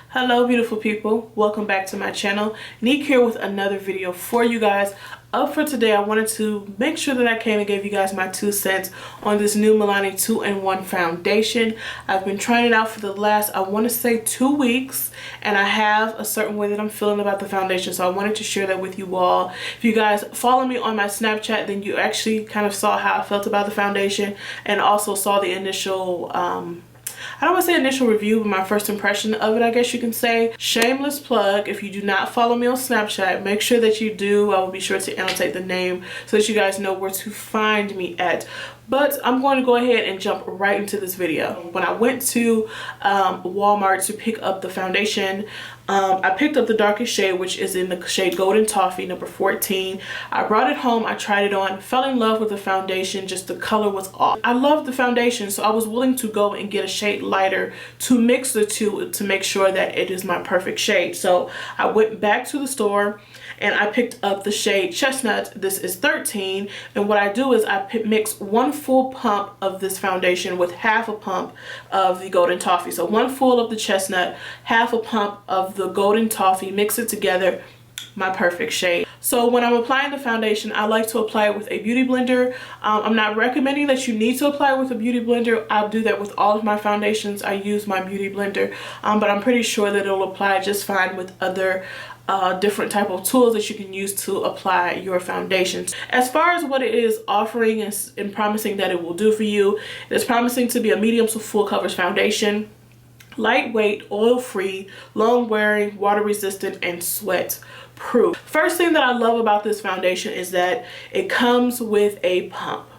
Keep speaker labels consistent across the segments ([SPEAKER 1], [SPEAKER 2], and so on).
[SPEAKER 1] Hello beautiful people, welcome back to my channel. Nick here with another video for you guys. Up for today, I wanted to make sure that I came and gave you guys my 2 cents on this new Milani 2-in-1 foundation. I've been trying it out for the last, I want to say 2 weeks, and I have a certain way that I'm feeling about the foundation, so I wanted to share that with you all. If you guys follow me on my Snapchat, then you actually kind of saw how I felt about the foundation and also saw the initial I don't want to say initial review, but my first impression of it, I guess you can say. Shameless plug, if you do not follow me on Snapchat, make sure that you do. I will be sure to annotate the name so that you guys know where to find me at. But I'm going to go ahead and jump right into this video. When I went to Walmart to pick up the foundation, I picked up the darkest shade, which is in the shade Golden Toffee, number 14. I brought it home, I tried it on, fell in love with the foundation, just the color was off. I loved the foundation, so I was willing to go and get a shade lighter to mix the two to make sure that it is my perfect shade. So I went back to the store and I picked up the shade Chestnut. This is 13, and what I do is I mix 1 full pump of this foundation with half a pump of the Golden Toffee. So 1 full of the Chestnut, half a pump of the Golden Toffee, mix it together, my perfect shade. So when I'm applying the foundation, I like to apply it with a beauty blender. I'm not recommending that you need to apply it with a beauty blender. I'll do that with all of my foundations. I use my beauty blender, but I'm pretty sure that it'll apply just fine with other different type of tools that you can use to apply your foundations. As far as what it is offering and promising that it will do for you, it's promising to be a medium to full coverage foundation. Lightweight, oil-free, long-wearing, water-resistant, and sweat-proof. First thing that I love about this foundation is that it comes with a pump.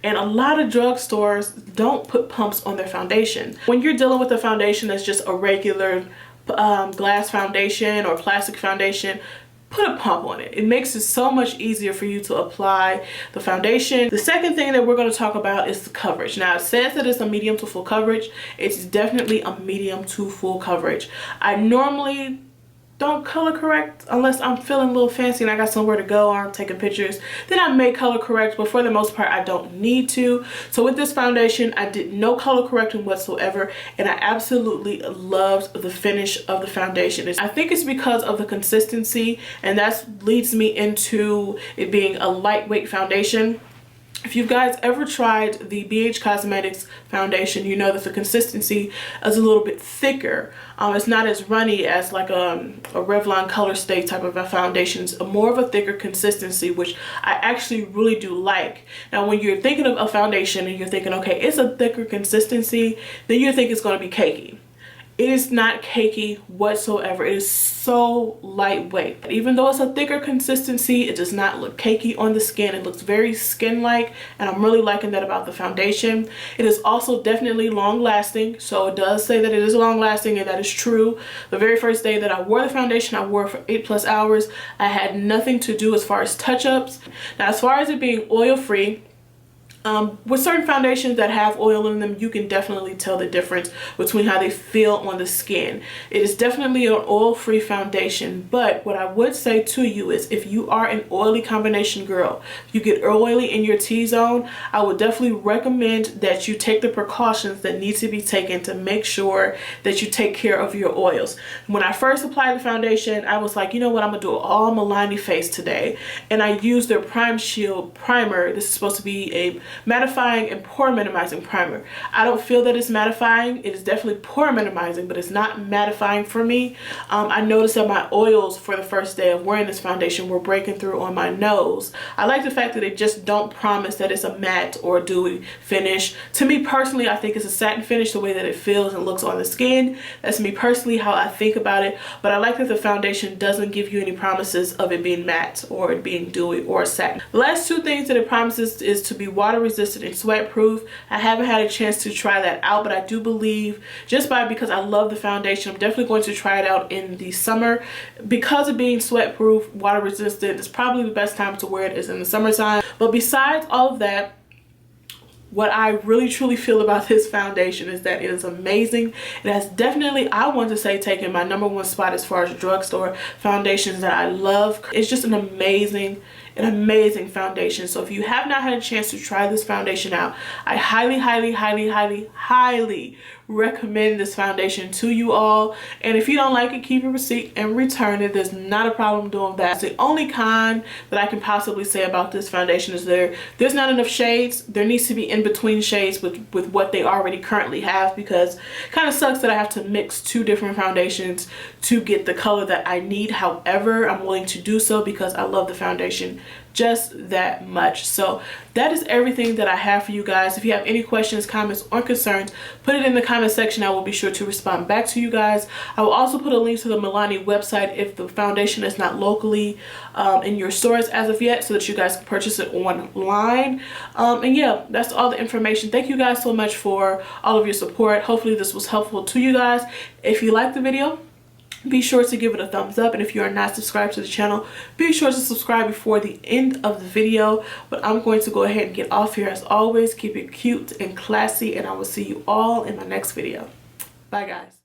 [SPEAKER 1] And a lot of drugstores don't put pumps on their foundation. When you're dealing with a foundation that's just a regular glass foundation or plastic foundation, put a pump on it. It makes it so much easier for you to apply the foundation. The second thing that we're going to talk about is the coverage. Now, it says that it's a medium to full coverage. It's definitely a medium to full coverage. I normally don't color correct unless I'm feeling a little fancy and I got somewhere to go or I'm taking pictures. Then I may color correct, but for the most part I don't need to. So with this foundation, I did no color correcting whatsoever, and I absolutely loved the finish of the foundation. I think it's because of the consistency, and that leads me into it being a lightweight foundation. If you guys ever tried the BH Cosmetics foundation, you know that the consistency is a little bit thicker. It's not as runny as like a Revlon Color Stay type of a foundation. It's more of a thicker consistency, which I actually really do like. Now, when you're thinking of a foundation and you're thinking, okay, it's a thicker consistency, then you think it's going to be cakey. It is not cakey whatsoever. It is so lightweight. Even though it's a thicker consistency, it does not look cakey on the skin. It looks very skin-like, and I'm really liking that about the foundation. It is also definitely long-lasting, so it does say that it is long-lasting, and that is true. The very first day that I wore the foundation, I wore it for 8+ hours. I had nothing to do as far as touch-ups. Now, as far as it being oil-free, with certain foundations that have oil in them, you can definitely tell the difference between how they feel on the skin. It is definitely an oil-free foundation, but what I would say to you is if you are an oily combination girl, you get oily in your T-zone, I would definitely recommend that you take the precautions that need to be taken to make sure that you take care of your oils. When I first applied the foundation, I was like, you know what, I'm gonna do all Milani face today, and I used their Prime Shield primer. This is supposed to be a mattifying and pore minimizing primer. I don't feel that it's mattifying. It is definitely pore minimizing, but it's not mattifying for me. I noticed that my oils for the first day of wearing this foundation were breaking through on my nose. I like the fact that they just don't promise that it's a matte or a dewy finish. To me personally, I think it's a satin finish the way that it feels and looks on the skin. That's me personally how I think about it, but I like that the foundation doesn't give you any promises of it being matte or it being dewy or satin. The last 2 things that it promises is to be water resistant and sweat proof. I haven't had a chance to try that out, but I do believe because I love the foundation, I'm definitely going to try it out in the summer. Because of being sweat proof, water resistant, it's probably the best time to wear it is in the summertime. But besides all of that, what I really truly feel about this foundation is that it is amazing. It has definitely, I want to say, taken my #1 spot as far as drugstore foundations that I love. It's just an amazing an amazing foundation. So if you have not had a chance to try this foundation out, I highly, highly, highly, highly, highly recommend this foundation to you all. And if you don't like it, keep your receipt and return it. There's not a problem doing that. The only con that I can possibly say about this foundation is there's not enough shades. There needs to be in between shades with what they already currently have, because it kind of sucks that I have to mix two different foundations to get the color that I need. However, I'm willing to do so because I love the foundation just that much. So that is everything that I have for you guys. If you have any questions, comments, or concerns, put it in the comment section. I will be sure to respond back to you guys. I will also put a link to the Milani website if the foundation is not locally in your stores as of yet, so that you guys can purchase it online. And yeah, that's all the information. Thank you guys so much for all of your support. Hopefully this was helpful to you guys. If you liked the video, be sure to give it a thumbs up, and if you are not subscribed to the channel, be sure to subscribe before the end of the video. But I'm going to go ahead and get off here. As always, keep it cute and classy, and I will see you all in my next video. Bye guys.